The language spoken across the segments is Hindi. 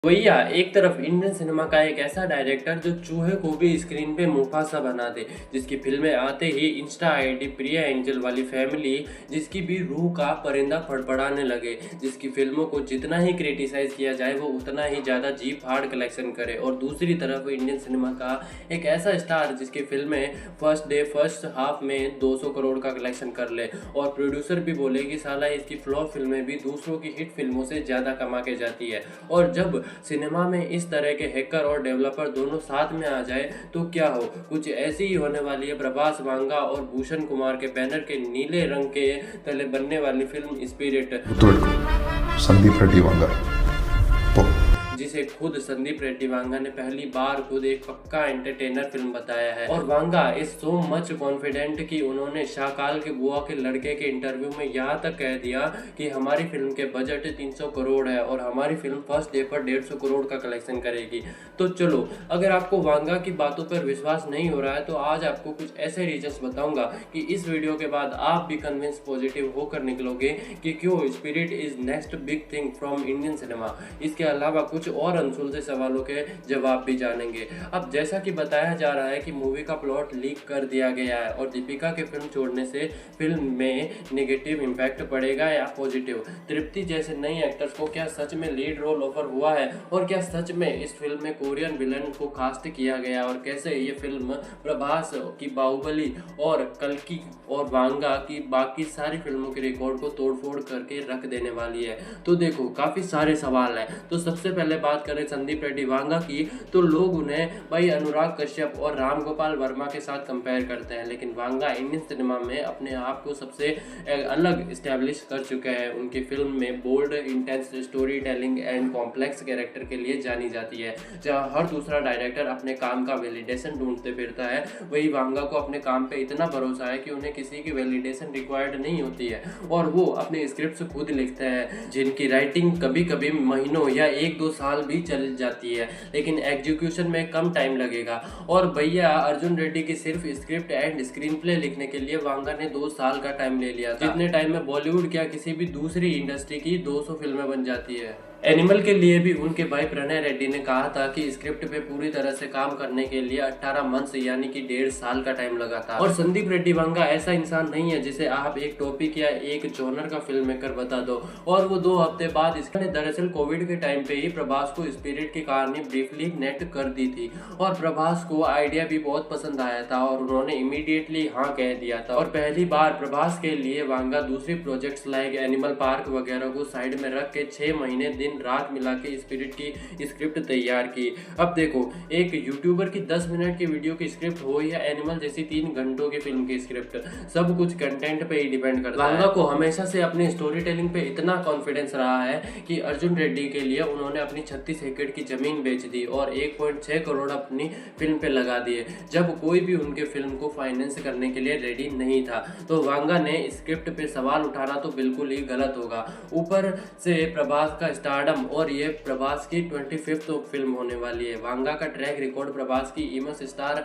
भैया एक तरफ इंडियन सिनेमा का एक ऐसा डायरेक्टर जो चूहे को भी स्क्रीन पे मुफासा बना दे, जिसकी फिल्में आते ही इंस्टा आईडी प्रिया एंजल वाली फैमिली जिसकी भी रूह का परिंदा फड़फड़ाने लगे, जिसकी फिल्मों को जितना ही क्रिटिसाइज किया जाए वो उतना ही ज़्यादा जी फाड़ कलेक्शन करे। और दूसरी तरफ इंडियन सिनेमा का एक ऐसा स्टार जिसकी फिल्में फर्स्ट हाफ में 200 करोड़ का कलेक्शन कर ले और प्रोड्यूसर भी बोले कि साला इसकी फ्लॉप फिल्में भी दूसरों की हिट फिल्मों से ज़्यादा कमा के जाती है। और जब सिनेमा में इस तरह के हैकर और डेवलपर दोनों साथ में आ जाए तो क्या हो, कुछ ऐसी ही होने वाली है प्रभास वांगा और भूषण कुमार के बैनर के नीले रंग के तले बनने वाली फिल्म स्पिरिट, संदीप रेड्डी वांगा, जिसे खुद संदीप रेड्डी वांगा ने पहली बार खुद एक पक्का एंटरटेनर फिल्म बताया है। और Vanga is so much confident कि उन्होंने शाकाल के बुआ के लड़के के इंटरव्यू में यहाँ तक कह दिया कि हमारी फिल्म के बजट 300 करोड़ है और हमारी फिल्म फर्स्ट डे पर 150 करोड़ का कलेक्शन करेगी। तो चलो, अगर आपको वांगा की बातों पर विश्वास नहीं हो रहा है तो आज आपको कुछ ऐसे रीजंस बताऊंगा कि इस वीडियो के बाद आप भी कन्विंस पॉजिटिव होकर निकलोगे कि क्यों spirit is next big thing from Indian cinema. इसके अलावा कुछ और अनसुलझे सवालों के जवाब भी जानेंगे। अब जैसा कि बताया जा रहा है कि मूवी का प्लॉट लीक कर दिया गया है और दीपिका के फिल्म छोड़ने से फिल्म में नेगेटिव इम्पैक्ट पड़ेगा या पॉजिटिव। तृप्ति जैसे नई एक्टर्स को क्या सच में लीड रोल ऑफर हुआ है और क्या सच में इस फिल्म में कोरियन विलन को कास्ट किया गया और कैसे ये फिल्म प्रभास की बाहुबली और कल्कि और वांगा की बाकी सारी फिल्मों के रिकॉर्ड को तोड़फोड़ करके रख देने वाली है। तो देखो, काफी सारे सवाल हैं। तो सबसे पहले बात करें संदीप रेड्डी वांगा की, तो लोग उन्हें भाई अनुराग कश्यप और राम गोपाल वर्मा के साथ कंपेयर करते हैं, लेकिन वांगा इंडियन सिनेमा में अपने आप को सबसे अलग स्टैब्लिश कर चुके हैं। उनकी फिल्म में bold, intense story telling and complex character के लिए जानी जाती है। जहां हर दूसरा डायरेक्टर अपने काम का वैलिडेशन ढूंढते फिरता है, वही वांगा को अपने काम पे इतना भरोसा है कि उन्हें किसी की वैलिडेशन रिक्वायर्ड नहीं होती है और वो अपने स्क्रिप्ट खुद लिखते हैं, जिनकी राइटिंग कभी कभी महीनों या 1-2 साल भी चल जाती है, लेकिन एग्जीक्यूशन में कम टाइम लगेगा। और भैया अर्जुन रेड्डी की सिर्फ स्क्रिप्ट एंड स्क्रीन प्ले लिखने के लिए वांगा ने 2 साल का टाइम ले लिया था, जितने टाइम में बॉलीवुड क्या किसी भी दूसरी इंडस्ट्री की 200 फिल्में बन जाती है। एनिमल के लिए भी उनके भाई प्रणय रेड्डी ने कहा था कि स्क्रिप्ट पे पूरी तरह से काम करने के लिए 18 मंथ्स यानी कि 1.5 साल का टाइम लगा था। और संदीप रेड्डी वांगा ऐसा इंसान नहीं है जिसे आप एक टॉपिक या एक जॉनर का फिल्म मेकर बता दो और वो 2 हफ्ते बाद इसने दरअसल कोविड के टाइम पे ही प्रभास को स्पिरिट की कहानी ब्रीफली नेट कर दी थी और प्रभास को आइडिया भी बहुत पसंद आया था और उन्होंने इमीडिएटली हाँ कह दिया था। और पहली बार प्रभास के लिए वांगा दूसरी प्रोजेक्ट्स लाइक एनिमल पार्क वगैरह को साइड में रख के 6 महीने दिन रात मिला के स्पिरिट की स्क्रिप्ट तैयार की। अब देखो, एक यूट्यूबर की 10 मिनट की वीडियो की स्क्रिप्ट हो या एनिमल जैसी 3 घंटों की फिल्म की स्क्रिप्ट, सब कुछ कंटेंट पे ही डिपेंड करता है। वांगा को हमेशा से अपनी स्टोरी टेलिंग पे इतना कॉन्फिडेंस रहा है कि अर्जुन रेड्डी के लिए उन्होंने अपनी 36 एकड़ की जमीन बेच दी और 1.6 करोड़ अपनी फिल्म पे लगा दिए, जब कोई भी उनके फिल्म को फाइनेंस करने के लिए रेडी नहीं था। तो वांगा ने स्क्रिप्ट पे सवाल उठाना तो बिल्कुल ही गलत होगा। ऊपर से प्रभास का स्टारडम और ये प्रभास की 25th फिल्म होने वाली है। वांगा का ट्रैक रिकॉर्ड प्रभास की इमस स्टार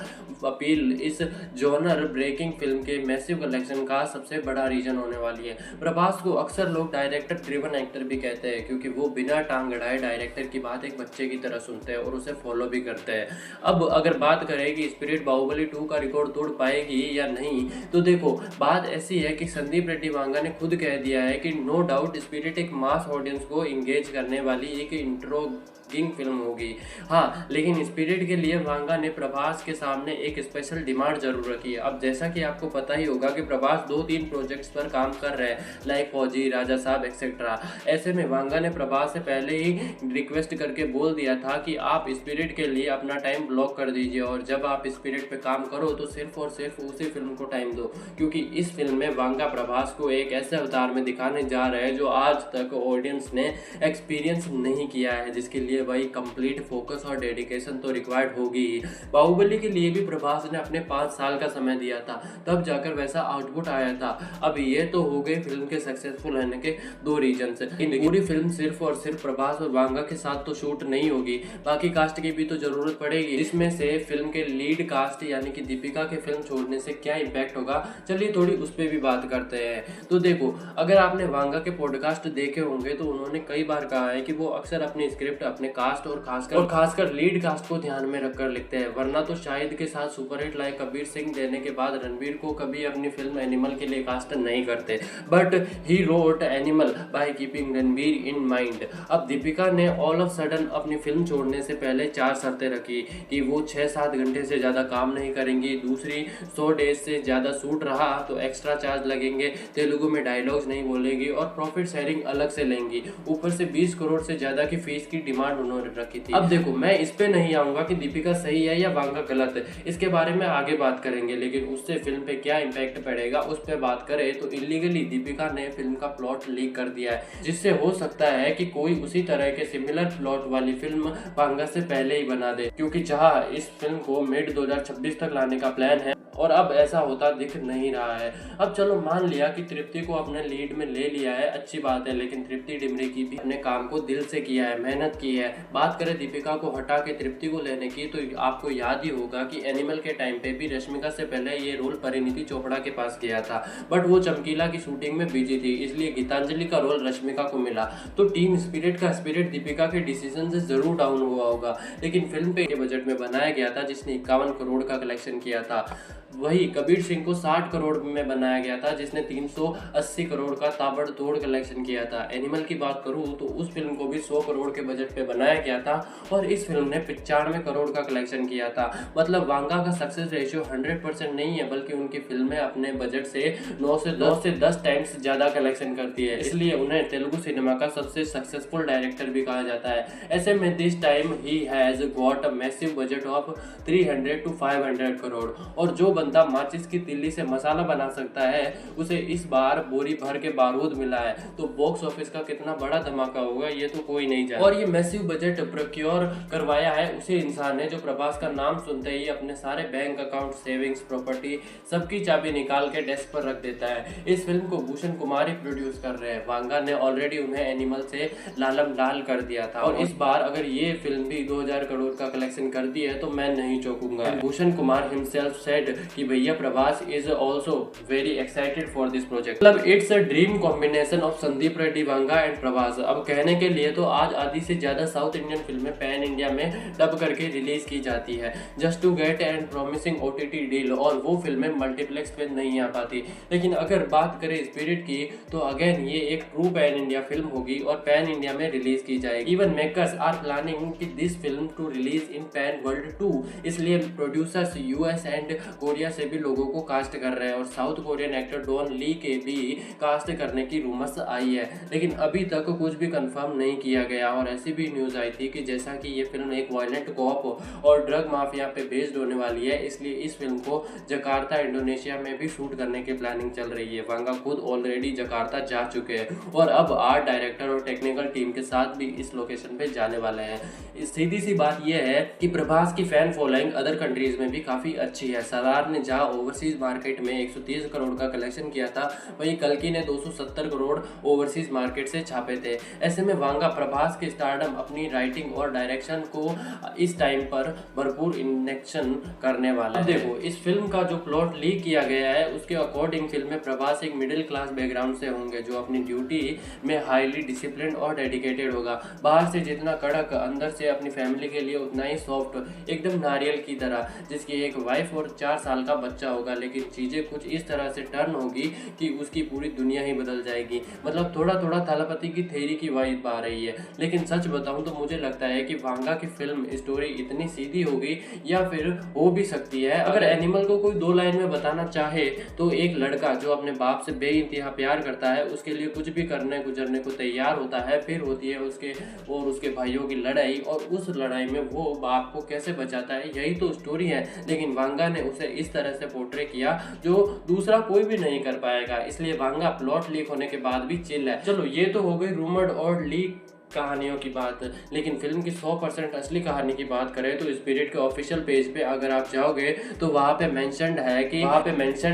अपील इस जॉनर ब्रेकिंग फिल्म के मैसिव कलेक्शन का सबसे बड़ा रीजन होने वाली है। प्रभास को अक्सर लोग डायरेक्टर ड्रिवन एक्टर भी कहते हैं क्योंकि वो बिना टांग अड़ाए डायरेक्टर की बात एक बच्चे की तरह सुनते हैं और उसे फॉलो भी करते हैं। अब अगर बात करें कि स्पिरिट बाहुबली 2 का रिकॉर्ड तोड़ पाएगी या नहीं, तो देखो, बात ऐसी है कि संदीप रेड्डी वांगा ने खुद कह दिया है कि नो डाउट स्पिरिट एक मास ऑडियंस को इंगेज करने वाली एक इंट्रोगिंग फिल्म होगी। हाँ, लेकिन स्पिरिट के लिए वांगा ने प्रभास के सामने एक स्पेशल डिमांड जरूर रखी है। अब जैसा कि आपको पता ही होगा कि प्रभास 2-3 प्रोजेक्ट्स पर काम कर रहे हैं लाइक फौजी, राजा साहब एक्सेट्रा। ऐसे में वांगा ने प्रभास से पहले ही रिक्वेस्ट करके बोल दिया था कि आप स्पिरिट के लिए अपना टाइम ब्लॉक कर दीजिए और जब आप स्पिरिट पे काम करो तो सिर्फ और सिर्फ उसी फिल्म को टाइम दो, क्योंकि इस फिल्म में वांगा प्रभास को एक ऐसे अवतार में दिखाने जा रहे हैं जो आज तक ऑडियंस ने एक्सपीरियंस नहीं किया है, जिसके लिए भाई कंप्लीट फोकस और डेडिकेशन तो रिक्वायर्ड होगी ही। बाहुबली के लिए भी प्रभास ने अपने 5 साल का समय दिया था, तब जाकर वैसा आउटपुट आया था। अब ये तो हो गए फिल्म के सक्सेसफुल होने के 2 रीजन। पूरी फिल्म सिर्फ और सिर्फ प्रभास और वांगा के साथ तो शूट नहीं होगी, बाकी कास्ट की भी तो जरूरत पड़ेगी। इसमें से फिल्म के लीड कास्ट यानी कि दीपिका के फिल्म छोड़ने से क्या इम्पैक्ट होगा, चलिए थोड़ी उस पर भी बात करते हैं। तो देखो, अगर आपने वांगा के पॉडकास्ट देखे होंगे तो उन्होंने कई बार कहा है कि वो अक्सर अपनी स्क्रिप्ट अपने अपने कास्ट और खासकर लीड कास्ट को ध्यान में रखकर लिखते हैं, वरना तो शाहिद के साथ सुपरहिट लाइक कबीर सिंह देने के बाद रणबीर को कभी अपनी फिल्म एनिमल के लिए कास्ट नहीं करते। But he wrote animal by keeping Ranbir in mind. अब दीपिका ने ऑल ऑफ सडन अपनी फिल्म छोड़ने से पहले 4 शर्तें रखी कि वो 6-7 घंटे से ज़्यादा काम नहीं करेंगी, दूसरी 100 डेज से ज़्यादा शूट रहा तो एक्स्ट्रा चार्ज लगेंगे, तेलुगु में डायलॉग्स नहीं बोलेंगी और प्रॉफिट शेयरिंग अलग से लेंगी। ऊपर से 20 करोड़ से ज़्यादा की फीस की डिमांड उन्होंने रखी थी। अब देखो, मैं इस पे नहीं आऊँगा कि दीपिका सही है या वांगा गलत है, इसके बारे में आगे बात करेंगे, लेकिन उससे फिल्म पे क्या इम्पैक्ट पड़ेगा उस पर बात करें तो इलीगली दीपिका ने फिल्म का प्लॉट लीक कर दिया है, जिससे हो सकता है कि कोई उसी तरह के सिमिलर प्लॉट वाली फिल्म वांगा से पहले ही बना दे, क्योंकि जहां इस फिल्म को मिड 2026 तक लाने का प्लान है और अब ऐसा होता दिख नहीं रहा है। अब चलो मान लिया कि तृप्ति को अपने लीड में ले लिया है, अच्छी बात है, लेकिन तृप्ति डिमरी की भी अपने काम को दिल से किया है, मेहनत की है। बात करें दीपिका को हटा के तृप्ति को लेने की, तो आपको याद ही होगा कि एनिमल के टाइम पे भी रश्मिका से पहले ये रोल परिणीति चोपड़ा के पास किया था, बट वो चमकीला की शूटिंग में बिजी थी, इसलिए गीतांजलि का रोल रश्मिका को मिला। तो टीम स्पिरिट का स्पिरिट दीपिका के डिसीजन से जरूर डाउन हुआ होगा, लेकिन फिल्म पे के बजट में बनाया गया था जिसने 51 करोड़ का कलेक्शन किया था। वही कबीर सिंह को 60 करोड़ में बनाया गया था जिसने 380 करोड़ का ताबड़तोड़ कलेक्शन किया था। एनिमल की बात करूं तो उस फिल्म को भी 100 करोड़ के बजट पे बनाया गया था और इस फिल्म ने 95 करोड़ का कलेक्शन किया था। मतलब वांगा का सक्सेस रेशियो 100% नहीं है, बल्कि उनकी फिल्में अपने बजट से 9 से 10 टाइम्स ज्यादा कलेक्शन करती है, इसलिए उन्हें तेलुगु सिनेमा का सबसे सक्सेसफुल डायरेक्टर भी कहा जाता है। ऐसे में this time he has got a massive budget of 300 to 500 crore और जो बंदा माचिस की तिल्ली से मसाला बना सकता है उसे इस बार बोरी भर के बारूद मिला है, तो बॉक्स ऑफिस का कितना बड़ा धमाका होगा ये तो कोई नहीं जानता। और ये मैसिव बजट प्रोक्योर करवाया है उसे इंसान ने जो प्रभास का नाम सुनते ही अपने सारे बैंक अकाउंट, सेविंग्स, प्रॉपर्टी सबकी चाबी निकाल के डेस्क पर रख देता है। इस फिल्म को भूषण कुमार ही प्रोड्यूस कर रहे हैं। वांगा ने ऑलरेडी उन्हें एनिमल से लालम लाल कर दिया था और इस बार अगर ये फिल्म भी 2000 करोड़ का कलेक्शन कर दी है तो मैं नहीं चौंकूंगा। भूषण कुमार हिमसेल्फ सेड कि भैया Prabhas is also very excited for this project. मतलब it's a dream combination of Sandeep Reddy Vanga and Prabhas. अब कहने के लिए तो आज आधी से ज्यादा साउथ इंडियन फिल्में पैन इंडिया में डब करके रिलीज की जाती है just to get and promising OTT deal, और वो फिल्में मल्टीप्लेक्स पे नहीं आ पाती। लेकिन अगर बात करें स्पिरिट की तो अगेन ये एक ट्रू पैन इंडिया फिल्म होगी और पैन इंडिया में रिलीज की जाएगी। इवन मेकर्स आर प्लानिंग कि this film to release in pan world too, इसलिए प्रोड्यूसर्स US एंड कोरिया से भी लोगों को कास्ट कर रहे हैं और south Korean actor Don Lee के भी कास्ट करने की रूमर्स आई है, लेकिन अभी तक कुछ भी कंफर्म नहीं किया गया। और ऐसी भी न्यूज आई थी कि जैसा कि ये फिल्म एक वायलेंट कॉप और ड्रग माफिया पे बेस्ड होने वाली है, इसलिए इस फिल्म को जकार्ता इंडोनेशिया में भी शूट करने की प्लानिंग चल रही है। वांगा खुद ऑलरेडी जकार्ता जा चुके हैं और अब आर्ट डायरेक्टर और टेक्निकल टीम के साथ भी इस लोकेशन पे जाने वाले हैं। सीधी सी बात यह है कि प्रभास की फैन फॉलोइंग अदर कंट्रीज में भी काफी अच्छी है। सलार ने जहां ओवरसीज मार्केट में 130 करोड़ का कलेक्शन किया था, वहीं कल्कि ने 270 करोड़ ओवरसीज मार्केट से छापे थे। ऐसे में वांगा प्रभास के स्टारडम अपनी राइटिंग और डायरेक्शन को इस टाइम पर भरपूर इंजेक्शन करने वाला है। देखो, इस फिल्म का जो प्लॉट लीक किया गया है उसके अकॉर्डिंग फिल्म में प्रभास एक मिडिल क्लास बैकग्राउंड से होंगे जो अपनी ड्यूटी में हाईली डिसिप्लिन और डेडिकेटेड होगा। बाहर से जितना कड़क, अंदर से अपनी फैमिली के लिए उतना ही सॉफ्ट, एकदम नारियल की तरह, जिसकी एक वाइफ और 4 साल का बच्चा होगा। लेकिन चीजें कुछ इस तरह से टर्न होगी कि उसकी पूरी दुनिया ही बदल जाएगी। मतलब थोड़ा थोड़ा थालापति की थ्योरी की वाइब आ रही है। लेकिन सच बताऊं तो मुझे लगता है कि वांगा की फिल्म स्टोरी इतनी सीधी होगी या फिर हो भी सकती है। अगर एनिमल को कोई 2 लाइन में बताना चाहे तो एक लड़का जो अपने बाप से बेइंतहा प्यार करता है, उसके लिए कुछ भी करने गुजरने को तैयार होता है, फिर होती है उसके और उसके भाइयों की लड़ाई, और उस लड़ाई में वो बाप को कैसे बचाता है, यही तो स्टोरी है। लेकिन वांगा ने उसे इस तरह से पोर्ट्रे किया जो दूसरा कोई भी नहीं कर पाएगा, इसलिए वांगा प्लॉट लीक होने के बाद भी चिल है। चलो, ये तो हो गई रूमर्ड और लीक कहानियों की बात, लेकिन फिल्म की 100% असली कहानी की बात करें तो स्पिरिट के ऑफिशियल पेज पे अगर आप जाओगे तो वहाँ पे मेंशन्ड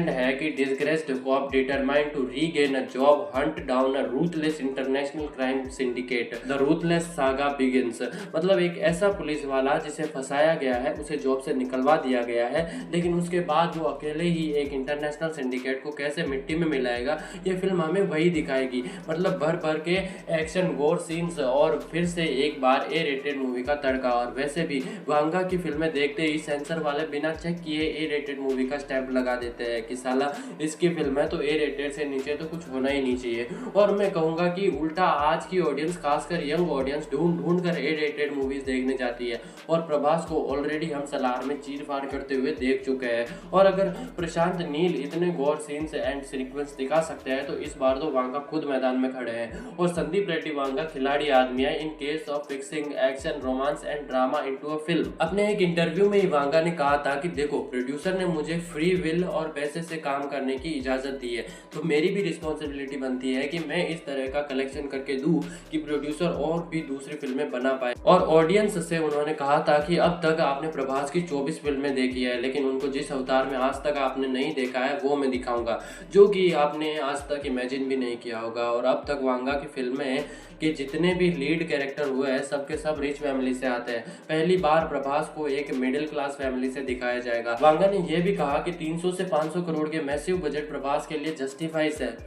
है कि disgraced cop determined to regain a job, hunt down a ruthless international crime syndicate, the ruthless saga begins. मतलब एक ऐसा पुलिस वाला जिसे फंसाया गया है, उसे जॉब से निकलवा दिया गया है, लेकिन उसके बाद वो अकेले ही एक इंटरनेशनल सिंडिकेट को कैसे मिट्टी में मिलाएगा, ये फिल्म हमें वही दिखाएगी। मतलब भर भर के एक्शन, गोर सीन्स और फिर से एक बार ए रेटेड मूवी का तड़का। और वैसे भी वांगा की फिल्में देखते ही सेंसर वाले बिना चेक किए ए रेटेड मूवी का स्टैंप लगा देते हैं कि साला इसकी फिल्म है तो ए रेटेड से नीचे तो कुछ होना ही नहीं चाहिए। और मैं कहूँगा कि उल्टा आज की ऑडियंस, खासकर यंग ऑडियंस, ढूंढ कर ए रेटेड मूवीज देखने जाती है। और प्रभास को ऑलरेडी हम सलार में चीर फाड़ करते हुए देख चुके हैं। और अगर प्रशांत नील इतने गौर सीन्स एंड सीक्वेंस दिखा सकते हैं तो इस बार तो वांगा खुद मैदान में खड़े हैं। और संदीप रेड्डी वांगा खिलाड़ी आदमी है in case of fixing action, romance and drama into a film. अपने एक इंटरव्यू में ही वांगा ने कहा था कि देखो, प्रोड्यूसर ने मुझे फ्री विल और पैसे से काम करने की इजाजत दी है, तो मेरी भी रिस्पॉन्सिबिलिटी बनती है कि मैं इस तरह का कलेक्शन करके दूं कि प्रोड्यूसर और भी दूसरी फिल्में बना पाए। और ऑडियंस से उन्होंने कहा था कि अब तक आपने प्रभास की 24 फिल्में देखी है, लेकिन उनको जिस अवतार में आज तक आपने नहीं देखा है वो मैं दिखाऊंगा, जो कि आपने आज तक इमेजिन भी नहीं किया होगा। और अब तक वांगा की फिल्में के जितने भी लीड कैरेक्टर हुए हैं सबके सब रिच फैमिली से आते हैं। पहली बार प्रभास को एक मिडिल क्लास फैमिली से दिखाया जाएगा। वांगा ने यह भी कहा कि 300 से 500 करोड़ के मैसिव बजट प्रभास के लिए जस्टिफाइज है,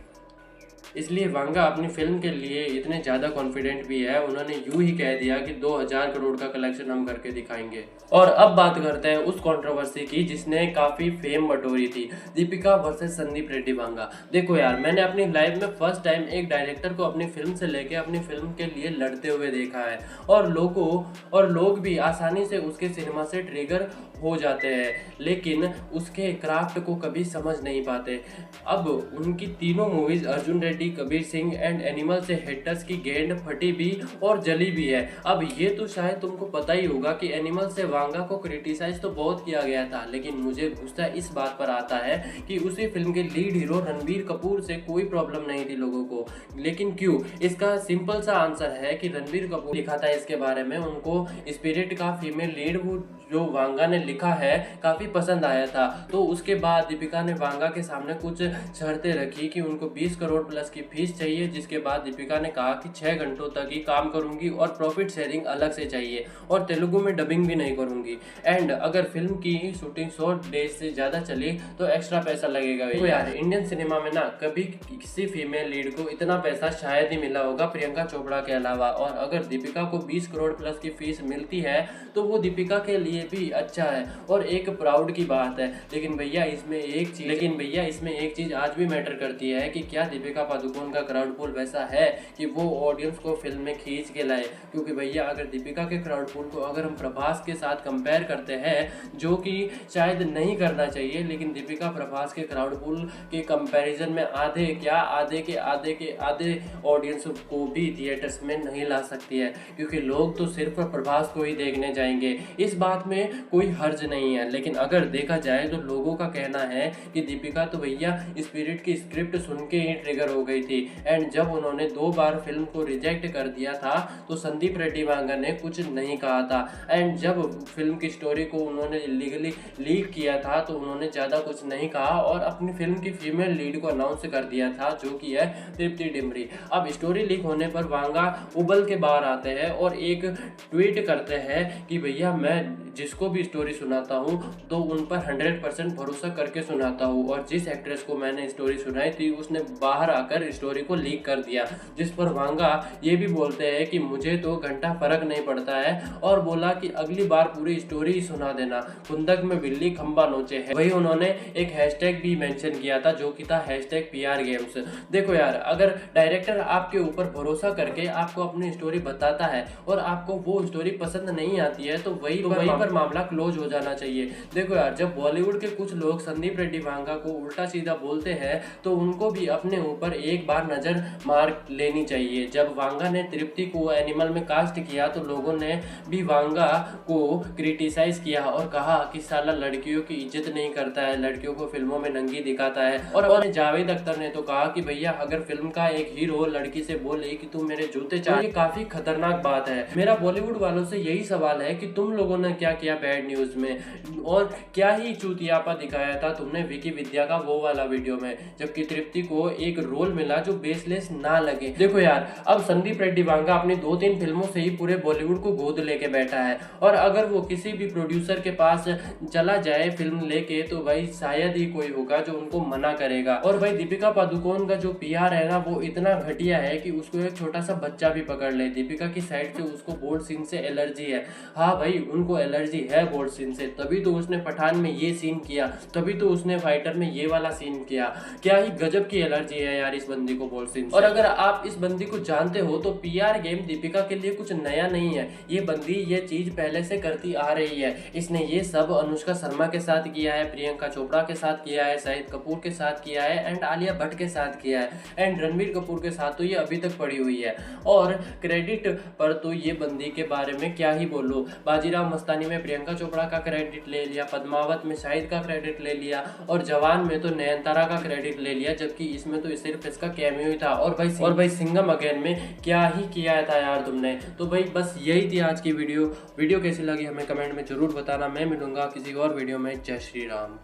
इसलिए वांगा अपनी फिल्म के लिए इतने ज़्यादा कॉन्फिडेंट भी है। उन्होंने यूं ही कह दिया कि 2000 करोड़ का कलेक्शन हम करके दिखाएंगे। और अब बात करते हैं उस कंट्रोवर्सी की जिसने काफ़ी फेम बटोरी थी, दीपिका वर्सेस संदीप रेड्डी वांगा। देखो यार, मैंने अपनी लाइफ में फर्स्ट टाइम एक डायरेक्टर को अपनी फिल्म से लेके अपनी फिल्म के लिए लड़ते हुए देखा है। और लोग भी आसानी से उसके सिनेमा से ट्रिगर हो जाते हैं, लेकिन उसके क्राफ्ट को कभी समझ नहीं पाते। अब उनकी तीनों movies Arjun Reddy, Kabir Singh and animal से हेटर्स की गेंद फटी भी और जली भी है। अब ये तो शायद तुमको पता ही होगा कि एनिमल से वांगा को क्रिटिसाइज तो बहुत किया गया था, लेकिन मुझे गुस्सा इस बात पर आता है कि उसी फिल्म के लीड हीरो रणबीर कपूर से कोई प्रॉब्लम नहीं थी लोगों को। लेकिन क्यों? इसका सिंपल सा आंसर है कि रणबीर कपूर लिखा था इसके बारे में, उनको स्पिरिट का फीमेल लीड वो जो वांगा ने लिखा है काफ़ी पसंद आया था। तो उसके बाद दीपिका ने वांगा के सामने कुछ शर्तें रखी कि उनको 20 करोड़ प्लस की फीस चाहिए, जिसके बाद दीपिका ने कहा कि 6 घंटों तक ही काम करूंगी और प्रॉफिट शेयरिंग अलग से चाहिए और तेलुगु में डबिंग भी नहीं करूंगी। एंड अगर फिल्म की शूटिंग 100 डेज से ज़्यादा चली तो एक्स्ट्रा पैसा लगेगा। तो यार, इंडियन सिनेमा में ना कभी किसी फीमेल लीड को इतना पैसा शायद ही मिला होगा प्रियंका चोपड़ा के अलावा। और अगर दीपिका को 20 करोड़ प्लस की फीस मिलती है तो वो दीपिका के लिए भी अच्छा है और एक प्राउड की बात है। लेकिन भैया इसमें एक चीज आज भी मैटर करती है कि क्या दीपिका पादुकोण का क्राउड पुल वैसा है कि वो ऑडियंस को फिल्म में खींच के लाए। क्योंकि भैया अगर दीपिका के क्राउड पुल को अगर हम प्रभास के साथ कंपेयर करते हैं, जो कि शायद नहीं करना चाहिए, लेकिन दीपिका प्रभास के क्राउड पुल के कंपैरिजन में आधे के ऑडियंस को भी थिएटर्स में नहीं ला सकती है, क्योंकि लोग तो सिर्फ प्रभास को ही देखने जाएंगे। इस बात में कोई हर्ज नहीं है। लेकिन अगर देखा जाए तो लोगों का कहना है कि दीपिका तो भैया स्पिरिट की स्क्रिप्ट सुन के ही ट्रिगर हो गई थी। एंड जब उन्होंने 2 बार फिल्म को रिजेक्ट कर दिया था तो संदीप रेड्डी वांगा ने कुछ नहीं कहा था। एंड जब फिल्म की स्टोरी को उन्होंने लीगली लीक किया था तो उन्होंने ज़्यादा कुछ नहीं कहा और अपनी फिल्म की फीमेल लीड को अनाउंस कर दिया था, जो कि है तृप्ति डिमरी। अब स्टोरी लीक होने पर वांगा उबल के बाहर आते हैं और एक ट्वीट करते हैं कि भैया मैं जिसको भी स्टोरी सुनाता हूँ तो उन पर 100% भरोसा करके सुनाता हूँ। और जिस एक्ट्रेस को मैंने स्टोरी सुनाई थी उसने बाहर आकर स्टोरी को लीक कर दिया, जिस पर वांगा ये भी बोलते हैं कि मुझे तो घंटा फर्क नहीं पड़ता है, और बोला कि अगली बार पूरी स्टोरी ही सुना देना, कुंदक में बिल्ली खंबा नोचे है। वही उन्होंने एक हैशटैग भी मेंशन किया था जो कि था #PR Games। देखो यार, अगर डायरेक्टर आपके ऊपर भरोसा करके आपको अपनी स्टोरी बताता है और आपको वो स्टोरी पसंद नहीं आती है तो वही पर मामला क्लोज हो जाना चाहिए। देखो यार, जब बॉलीवुड के कुछ लोग संदीप रेड्डी वांगा को उल्टा सीधा बोलते हैं तो उनको भी अपने ऊपर एक बार नजर मार लेनी चाहिए। जब वांगा ने तृप्ति को एनिमल में कास्ट किया तो लोगों ने भी वांगा को क्रिटिसाइज किया और कहा कि साला लड़कियों की इज्जत नहीं करता है, लड़कियों को फिल्मों में नंगी दिखाता है। और जावेद अख्तर ने तो कहा कि भैया अगर फिल्म का एक हीरो लड़की से बोले कि तुम मेरे जूते चाहे, ये काफी खतरनाक बात है। मेरा बॉलीवुड वालों से यही सवाल है कि तुम लोगों ने क्या किया बैड न्यूज में, और क्या ही चूतियापा दिखाया था तुमने विकी विद्या का वो वाला वीडियो में, जबकि तृप्ति को एक रोल मिला जो बेसलेस ना लगे। देखो यार, अब संदीप रेड्डी वांगा अपनी 2-3 फिल्मों से ही पूरे बॉलीवुड को गोद लेके बैठा है, और अगर वो किसी भी प्रोड्यूसर के पास चला जाए फिल्म लेके तो भाई शायद ही कोई होगा जो उनको मना करेगा। और भाई दीपिका पादुकोण का जो पीआर है ना वो इतना घटिया है कि उसको एक छोटा सा बच्चा भी पकड़ ले। दीपिका की साइड से उसको बोल्ड सीन से एलर्जी है। हाँ भाई, उनको एलर्जी है बोल्ड सीन से, तभी तो उसने पठान में ये सीन किया, तभी तो उसने फाइटर में ये वाला सीन किया। क्या ही गजब की एलर्जी है यार इस बंदी को बोल्ड सीन से। और अगर आप इस बंदी को जानते हो तो पीआर गेम दीपिका के लिए कुछ नया नहीं है। ये बंदी ये चीज पहले से करती आ रही है। इसने ये सब अनुष्का शर्मा के साथ किया है, प्रियंका चोपड़ा के साथ किया है, शाहिद कपूर के साथ किया है, एंड आलिया भट्ट के साथ किया है, एंड रणबीर कपूर के साथ तो ये अभी तक पड़ी हुई है। और क्रेडिट पर तो ये बंदी के बारे में क्या ही बोलो। बाजीराव मस्तानी में प्रियंका चोपड़ा का क्रेडिट ले लिया, पद्मावत में शाहिद का क्रेडिट ले लिया, और जवान में तो नयनतारा का क्रेडिट ले लिया, जबकि इसमें तो सिर्फ इसका कैमियो ही था। और भाई सिंघम अगेन में क्या ही किया था यार तुमने। तो भाई बस यही थी आज की वीडियो कैसी लगी हमें कमेंट में जरूर बताना। मैं मिलूंगा किसी और वीडियो में। जय श्री राम।